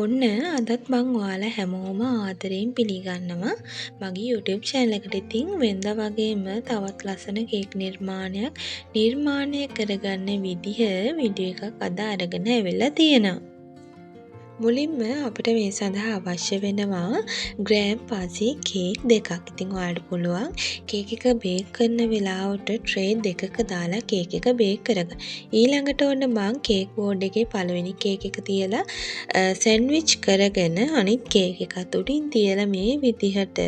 ඔන්න අදත් මං ඔයාලා හැමෝම ආදරයෙන් පිළිගන්නවා මගේ YouTube channel එකට. ඉතින් වෙනදා වගේම තවත් ලස්සන කේක් නිර්මාණයක් නිර්මාණය කරගන්න විදිහ වීඩියෝ එකක් අද අරගෙන ඇවිල්ලා තියෙනවා. මුලින්ම අපිට මේ සඳහා අවශ්‍ය වෙනවා ග්‍රෑම් 500 කේක් දෙකක්. ඉතින් ඔයාලට පුළුවන් කේක් එක බේක් කරන වෙලාවට ට්‍රේ දෙකක දාලා කේක් එක බේක් කරගන්න. ඊළඟට ඔන්න මං කේක් බෝඩ් එකේ පළවෙනි කේක් එක තියලා සෑන්ඩ්විච් කරගෙන අනිත් කේක් එකත් උඩින් තියලා මේ විදිහට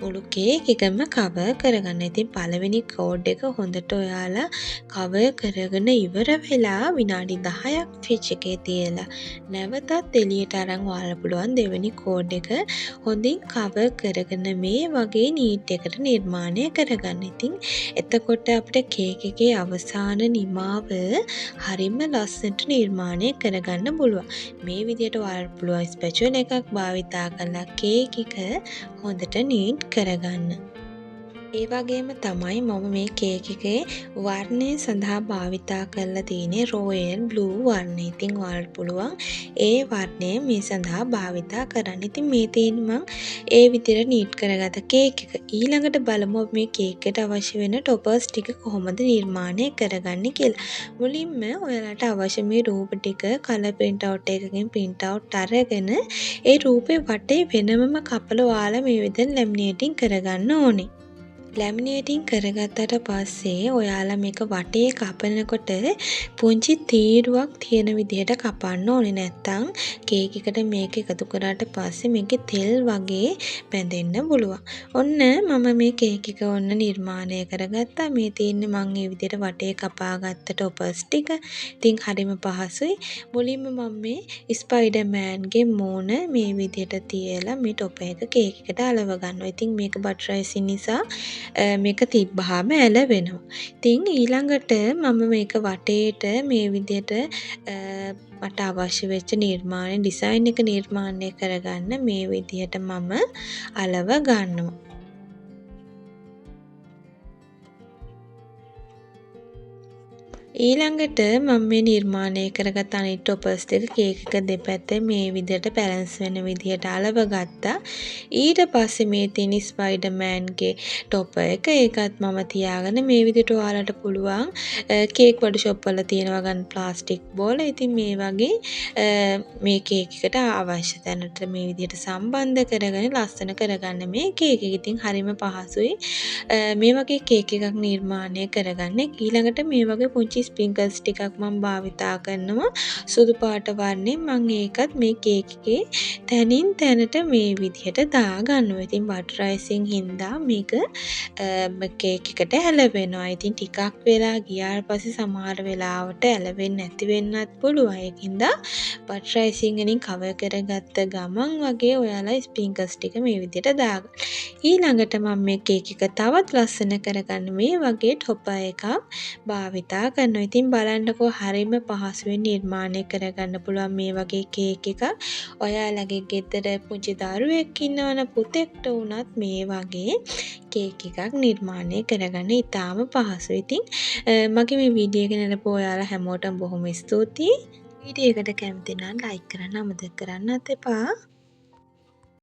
මුළු කේක් එකම කවර් කරගන්න. ඉතින් පළවෙනි කෝඩ් එක හොඳට ඔයාලා කවර් කරගෙන ඉවර වෙලා විනාඩි 10ක් ෆ්‍රිජ් එකේ තියලා නැවතත් එළියට අරන් ඔයාලා පුළුවන් දෙවෙනි කෝඩ් එක හොඳින් කවර් කරගෙන මේ වගේ නීට් එකට නිර්මාණය කරගන්න. ඉතින් එතකොට අපිට කේක් එකේ අවසාන නිමාව හරිම ලස්සනට නිර්මාණය කරගන්න පුළුවන්. මේ විදිහට ඔයාලට පුළුවන් ස්පැචුලා එකක් භාවිතා කරලා කේක් එක හොඳට නීට් කරගන්න. ඒ වගේම තමයි මම මේ කේක් එකේ වර්ණය සඳහා භාවිතා කරලා තියෙන්නේ රොයල් බ්ලූ වර්ණය. ඉතින් ඔයාලට පුළුවන් ඒ වර්ණය මේ සඳහා භාවිතා කරන්න. ඉතින් මේ තියෙන්නේ මම ඒ විදිහට නීට් කරගත්ත කේක් එක. ඊළඟට බලමු මේ කේක් එකට අවශ්‍ය වෙන ටොපර්ස් ටික කොහොමද නිර්මාණය කරගන්නේ කියලා. මුලින්ම ඔයාලට අවශ්‍ය මේ රූප ටික කලර් print out එකකින් print out අරගෙන ඒ රූපේ වටේ වෙනමම කපලා ඔයාලා මේ විදිහට ලැමිනේටින් කරගන්න ඕනේ. ලැමිනේටින් කරගත්තට පස්සේ ඔයාලා මේක වටේ කපනකොට පුංචි තීරුවක් තියෙන විදිහට කපන්න ඕනේ. නැත්තම් කේක් එකට මේක එකතු කරාට පස්සේ මේකේ තෙල් වගේ බැඳෙන්න පුළුවන්. ඔන්න මම මේ කේක් එක ඔන්න නිර්මාණය කරගත්තා. මේ තියෙන්නේ මම මේ විදිහට වටේ කපාගත්ත ටොපර්ස් ටික. ඉතින් හරිම පහසුයි. මුලින්ම මම මේ ස්පයිඩර්මෑන්ගේ මූණ මේ විදිහට තියලා මේ ටොප් එක කේක් එකට අලව ගන්නවා. ඉතින් මේක බටර් අයිසින් නිසා මේක තිබ්බහම ඇලවෙනවා. ඉතින් ඊළඟට මම මේක වටේට මේ විදිහට මට අවශ්‍ය වෙච්ච නිර්මාණ ඩිසයින් එක නිර්මාණය කරගන්න මේ විදිහට මම අලව ගන්නවා. ඊළඟට මම මේ නිර්මාණය කරගත් අනිත් ටොපර්ස් දෙක කේක් එක දෙපැත්තේ මේ විදිහට බැලන්ස් වෙන විදිහට අලව ගත්තා. ඊට පස්සේ මේ තියෙන ස්පයිඩර්මෑන්ගේ ටොපර් එක ඒකත් මම තියාගෙන මේ විදිහට ඔයාලට පුළුවන් කේක් බඩු ෂොප් වල තියෙනවා ගන්න ප්ලාස්ටික් බෝල. ඉතින් මේ වගේ මේ කේක් එකට අවශ්‍ය තැනට මේ විදිහට සම්බන්ධ කරගෙන ලස්සන කරගන්න මේ කේක් එක. ඉතින් හරිම පහසුයි මේ වගේ කේක් එකක් නිර්මාණය කරගන්න. ඊළඟට මේ වගේ පුංචි ස්ප්‍රින්කල්ස් ටිකක් මම භාවිතා කරනවා සුදු පාට වර්ණයෙන්. මම ඒකත් මේ කේක් එකේ තැනින් තැනට මේ විදිහට දා ගන්නවා. ඉතින් බටර් අයිසින් හින්දා මේක කේක් එකට ඇලවෙනවා. ඉතින් ටිකක් වෙලා ගියාට පස්සේ සමහර වෙලාවට ඇලවෙන්නේ නැති වෙන්නත් පුළුවන්. ඒකින්ද බටර් අයිසින් වලින් කවර් කරගත්ත ගමන් වගේ ඔයාලා ස්ප්‍රින්කල්ස් ටික මේ විදිහට දාගන්න. ඊළඟට මම මේ කේක් එක තවත් ලස්සන කරගන්න මේ වගේ ටොපර් එකක් භාවිතා කරනවා. ඉතින් බලන්නකෝ හරිම පහසුවෙන් නිර්මාණය කරගන්න පුළුවන් මේ වගේ කේක් එකක්. ඔයාලගේ ගෙදර පුංචි දරුවෙක් ඉන්නවනම් පුතෙක්ට වුණත් මේ වගේ කේක් එකක් නිර්මාණය කරගන්න ඉතාම පහසුයි. ඉතින් මගේ මේ වීඩියෝ එක නරඹපු ඔයාලා හැමෝටම බොහොම ස්තුතියි. වීඩියෝ එකට කැමති නම් ලයික් කරන්න අමතක කරන්නත් එපා.